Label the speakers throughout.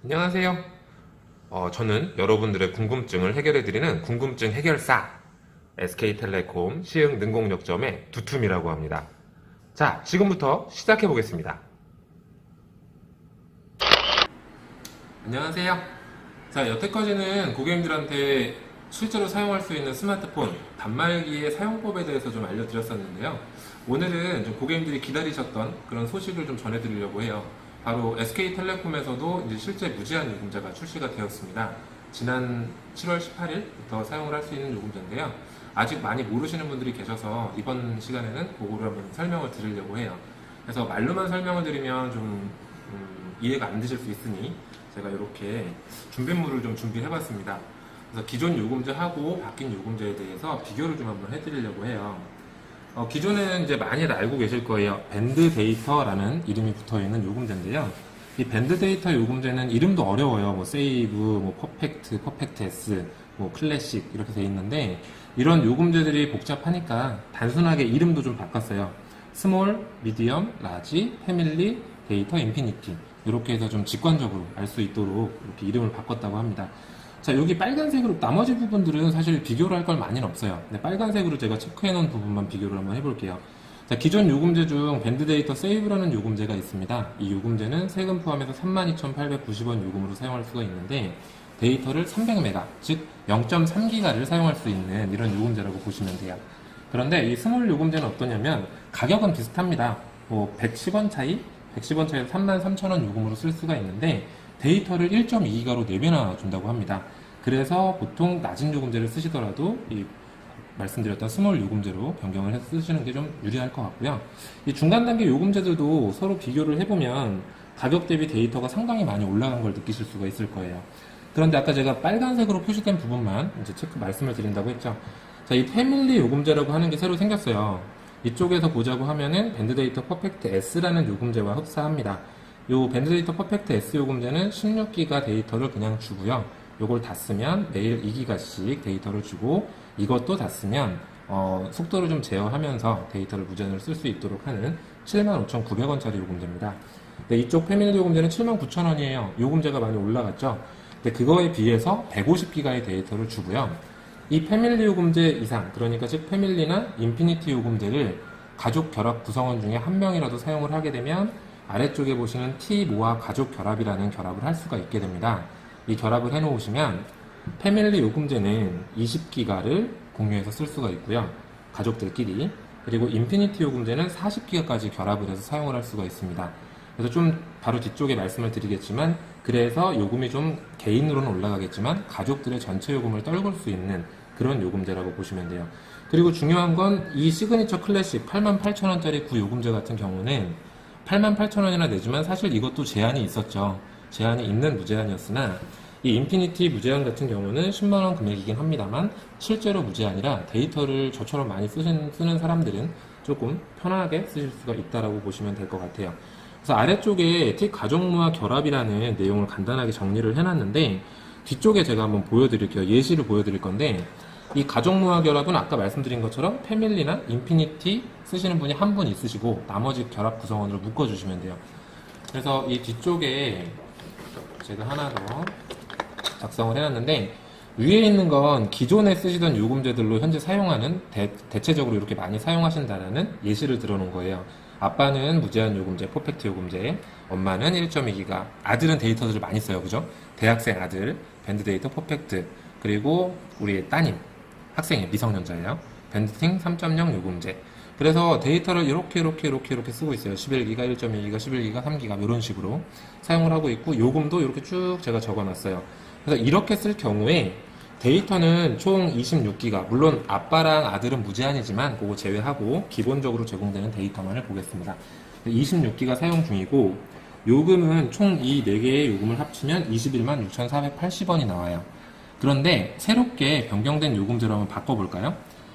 Speaker 1: 안녕하세요. 저는 여러분들의 궁금증을 해결해드리는 궁금증 해결사 SK텔레콤 시흥능곡역점의 두툼이라고 합니다. 자, 지금부터 시작해 보겠습니다. 안녕하세요. 자, 여태까지는 고객님들한테 실제로 사용할 수 있는 스마트폰 단말기의 사용법에 대해서 좀 알려드렸었는데요. 오늘은 좀 고객님들이 기다리셨던 그런 소식을 좀 전해드리려고 해요. 바로 SK텔레콤에서도 이제 실제 무제한 요금제가 출시가 되었습니다. 지난 7월 18일부터 사용을 할 수 있는 요금제인데요. 아직 많이 모르시는 분들이 계셔서 이번 시간에는 그거를 한번 설명을 드리려고 해요. 그래서 말로만 설명을 드리면 좀 이해가 안 되실 수 있으니 제가 이렇게 준비물을 좀 준비해 봤습니다. 그래서 기존 요금제하고 바뀐 요금제에 대해서 비교를 좀 한번 해드리려고 해요. 기존에는 이제 많이들 알고 계실 거예요. 밴드 데이터라는 이름이 붙어 있는 요금제인데요. 이 밴드 데이터 요금제는 이름도 어려워요. 뭐 세이브, 뭐 퍼펙트, 퍼펙트 S, 뭐 클래식 이렇게 돼 있는데 이런 요금제들이 복잡하니까 단순하게 이름도 좀 바꿨어요. 스몰, 미디엄, 라지, 패밀리, 데이터, 인피니티 이렇게 해서 좀 직관적으로 알 수 있도록 이렇게 이름을 바꿨다고 합니다. 자, 여기 빨간색으로 나머지 부분들은 사실 비교를 할 걸 많이는 없어요. 근데 빨간색으로 제가 체크해 놓은 부분만 비교를 한번 해볼게요. 자, 기존 요금제 중 밴드 데이터 세이브라는 요금제가 있습니다. 이 요금제는 세금 포함해서 32,890원 요금으로 사용할 수가 있는데 데이터를 300메가, 즉 0.3기가를 사용할 수 있는 이런 요금제라고 보시면 돼요. 그런데 이 스몰 요금제는 어떠냐면 가격은 비슷합니다. 뭐 110원 차이, 110원 차이에서 33,000원 요금으로 쓸 수가 있는데 데이터를 1.2기가로 4배나 준다고 합니다. 그래서 보통 낮은 요금제를 쓰시더라도 이 말씀드렸던 스몰 요금제로 변경을 해서 쓰시는 게 좀 유리할 것 같고요. 이 중간 단계 요금제들도 서로 비교를 해보면 가격 대비 데이터가 상당히 많이 올라간 걸 느끼실 수가 있을 거예요. 그런데 아까 제가 빨간색으로 표시된 부분만 이제 체크 말씀을 드린다고 했죠. 자, 이 패밀리 요금제라고 하는 게 새로 생겼어요. 이쪽에서 보자고 하면은 밴드 데이터 퍼펙트 S라는 요금제와 흡사합니다. 요 밴드 데이터 퍼펙트 S 요금제는 16기가 데이터를 그냥 주고요. 요걸 다 쓰면 매일 2기가씩 데이터를 주고 이것도 다 쓰면 속도를 좀 제어하면서 데이터를 무제한으로 쓸 수 있도록 하는 75,900원짜리 요금제입니다. 근데 이쪽 패밀리 요금제는 79,000원이에요. 요금제가 많이 올라갔죠. 근데 그거에 비해서 150기가의 데이터를 주고요. 이 패밀리 요금제 이상, 그러니까 즉 패밀리나 인피니티 요금제를 가족 결합 구성원 중에 한 명이라도 사용을 하게 되면 아래쪽에 보시는 T모아 가족 결합이라는 결합을 할 수가 있게 됩니다. 이 결합을 해 놓으시면 패밀리 요금제는 20기가를 공유해서 쓸 수가 있고요. 가족들끼리. 그리고 인피니티 요금제는 40기가까지 결합을 해서 사용을 할 수가 있습니다. 그래서 좀 바로 뒤쪽에 말씀을 드리겠지만 그래서 요금이 좀 개인으로는 올라가겠지만 가족들의 전체 요금을 떨굴 수 있는 그런 요금제라고 보시면 돼요. 그리고 중요한 건 이 시그니처 클래식 88,000원짜리 구요금제 같은 경우는 88,000원이나 내지만 사실 이것도 제한이 있었죠. 제한이 있는 무제한이었으나 이 인피니티 무제한 같은 경우는 10만원 금액이긴 합니다만 실제로 무제한이라 데이터를 저처럼 많이 쓰는 사람들은 조금 편하게 쓰실 수가 있다라고 보시면 될 것 같아요. 그래서 아래쪽에 T 가족모아 결합이라는 내용을 간단하게 정리를 해놨는데 뒤쪽에 제가 한번 보여드릴게요. 예시를 보여드릴 건데 이 가족모아 결합은 아까 말씀드린 것처럼 패밀리나 인피니티 쓰시는 분이 한 분 있으시고 나머지 결합 구성원으로 묶어주시면 돼요. 그래서 이 뒤쪽에 제가 하나 더 작성을 해놨는데 위에 있는 건 기존에 쓰시던 요금제들로 현재 사용하는 대체적으로 이렇게 많이 사용하신다라는 예시를 들어놓은 거예요. 아빠는 무제한 요금제, 퍼펙트 요금제, 엄마는 1.2기가, 아들은 데이터들을 많이 써요, 그죠? 대학생 아들, 밴드 데이터 퍼펙트, 그리고 우리 따님, 학생이에요, 미성년자예요. 밴드팅 3.0 요금제. 그래서 데이터를 이렇게 쓰고 있어요. 11기가, 1.2기가, 11기가, 3기가 이런 식으로 사용을 하고 있고 요금도 이렇게 쭉 제가 적어놨어요. 그래서 이렇게 쓸 경우에 데이터는 총 26기가, 물론 아빠랑 아들은 무제한이지만 그거 제외하고 기본적으로 제공되는 데이터만을 보겠습니다. 26기가 사용 중이고 요금은 총 이 4개의 요금을 합치면 21만 6,480원이 나와요. 그런데 새롭게 변경된 요금제로 한번 바꿔볼까요?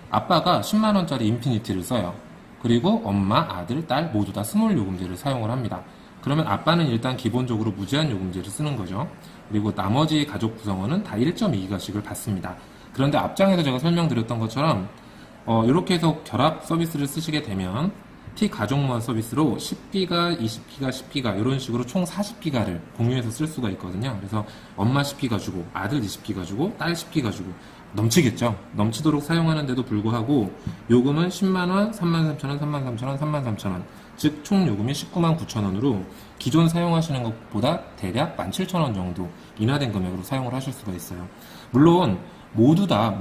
Speaker 1: 아빠가 10만원짜리 인피니티를 써요. 그리고 엄마, 아들, 딸 모두 다 스몰 요금제를 사용을 합니다. 그러면 아빠는 일단 기본적으로 무제한 요금제를 쓰는 거죠. 그리고 나머지 가족 구성원은 다 1.2기가씩을 받습니다. 그런데 앞장에서 제가 설명드렸던 것처럼 이렇게 해서 결합 서비스를 쓰시게 되면 T 가족모아 서비스로 10기가, 20기가, 10기가 이런 식으로 총 40기가를 공유해서 쓸 수가 있거든요. 그래서 엄마 10기가 주고 아들 20기가 주고 딸 10기가 주고 넘치겠죠. 넘치도록 사용하는데도 불구하고 요금은 10만원, 33,000원, 33,000원, 33,000원 즉 총 요금이 199,900원으로 기존 사용하시는 것보다 대략 17,000원 정도 인하된 금액으로 사용을 하실 수가 있어요. 물론 모두 다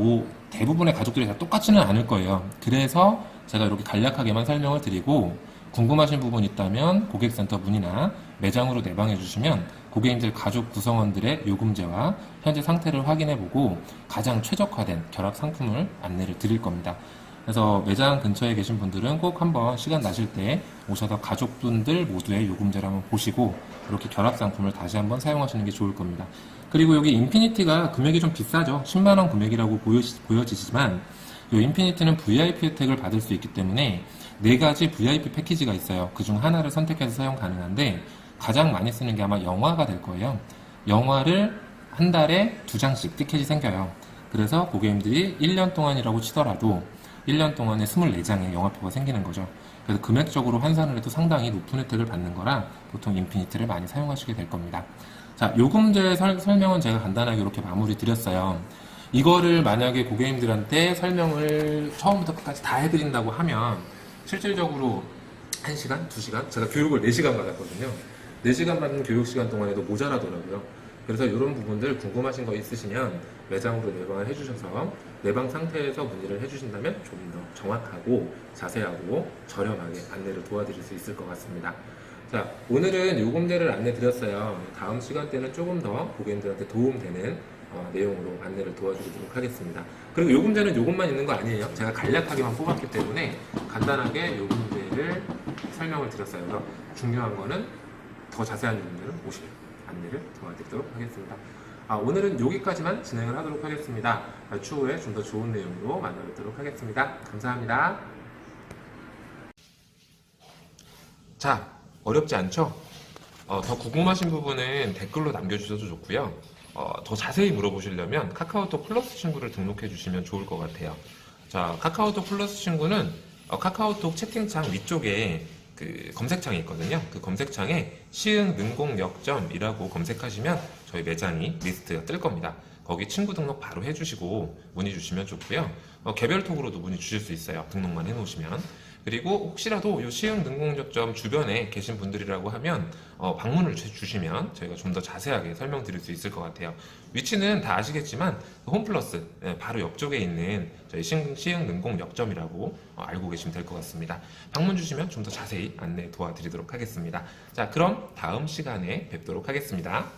Speaker 1: 대부분의 가족들이 다 똑같지는 않을 거예요. 그래서 제가 이렇게 간략하게만 설명을 드리고 궁금하신 부분 있다면 고객센터 문의나 매장으로 내방해 주시면 고객님들 가족 구성원들의 요금제와 현재 상태를 확인해보고 가장 최적화된 결합 상품을 안내를 드릴 겁니다. 그래서 매장 근처에 계신 분들은 꼭 한번 시간 나실 때 오셔서 가족분들 모두의 요금제를 한번 보시고 이렇게 결합 상품을 다시 한번 사용하시는 게 좋을 겁니다. 그리고 여기 인피니티가 금액이 좀 비싸죠. 10만원 금액이라고 보여지지만 이 인피니티는 VIP 혜택을 받을 수 있기 때문에 4가지 VIP 패키지가 있어요. 그중 하나를 선택해서 사용 가능한데 가장 많이 쓰는 게 아마 영화가 될 거예요. 영화를 한 달에 2장씩 티켓이 생겨요. 그래서 고객님들이 1년 동안이라고 치더라도 1년 동안에 24장의 영화표가 생기는 거죠. 그래서 금액적으로 환산을 해도 상당히 높은 혜택을 받는 거라 보통 인피니티를 많이 사용하시게 될 겁니다. 자, 요금제 설명은 제가 간단하게 이렇게 마무리 드렸어요. 이거를 만약에 고객님들한테 설명을 처음부터 끝까지 다 해드린다고 하면 실질적으로 1시간, 2시간? 제가 교육을 4시간 받았거든요. 4시간 받는 교육 시간 동안에도 모자라더라고요. 그래서 이런 부분들 궁금하신 거 있으시면 매장으로 내방을 해주셔서 내방 상태에서 문의를 해주신다면 좀 더 정확하고 자세하고 저렴하게 안내를 도와드릴 수 있을 것 같습니다. 자, 오늘은 요금제를 안내 드렸어요. 다음 시간 때는 조금 더 고객님들한테 도움되는 내용으로 안내를 도와드리도록 하겠습니다. 그리고 요금제는 요것만 있는 거 아니에요. 제가 간략하게만 뽑았기 때문에 간단하게 요금제를 설명을 드렸어요. 그래서 중요한 거는 더 자세한 요금제는 오시면 안내를 도와드리도록 하겠습니다. 오늘은 여기까지만 진행을 하도록 하겠습니다. 추후에 좀 더 좋은 내용으로 만나뵙도록 하겠습니다. 감사합니다. 자, 어렵지 않죠? 더 궁금하신 부분은 댓글로 남겨주셔도 좋고요. 더 자세히 물어보시려면 카카오톡 플러스 친구를 등록해 주시면 좋을 것 같아요. 자, 카카오톡 플러스 친구는 카카오톡 채팅창 위쪽에 그 검색창이 있거든요. 그 검색창에 시흥 능공역점이라고 검색하시면 저희 매장이 리스트가 뜰 겁니다. 거기 친구 등록 바로 해주시고 문의 주시면 좋고요. 개별톡으로도 문의 주실 수 있어요. 등록만 해놓으시면. 그리고 혹시라도 이 시흥 능공역점 주변에 계신 분들이라고 하면 방문을 주시면 저희가 좀 더 자세하게 설명드릴 수 있을 것 같아요. 위치는 다 아시겠지만 홈플러스 바로 옆쪽에 있는 저희 시흥 능공역점이라고 알고 계시면 될 것 같습니다. 방문 주시면 좀 더 자세히 안내 도와드리도록 하겠습니다. 자, 그럼 다음 시간에 뵙도록 하겠습니다.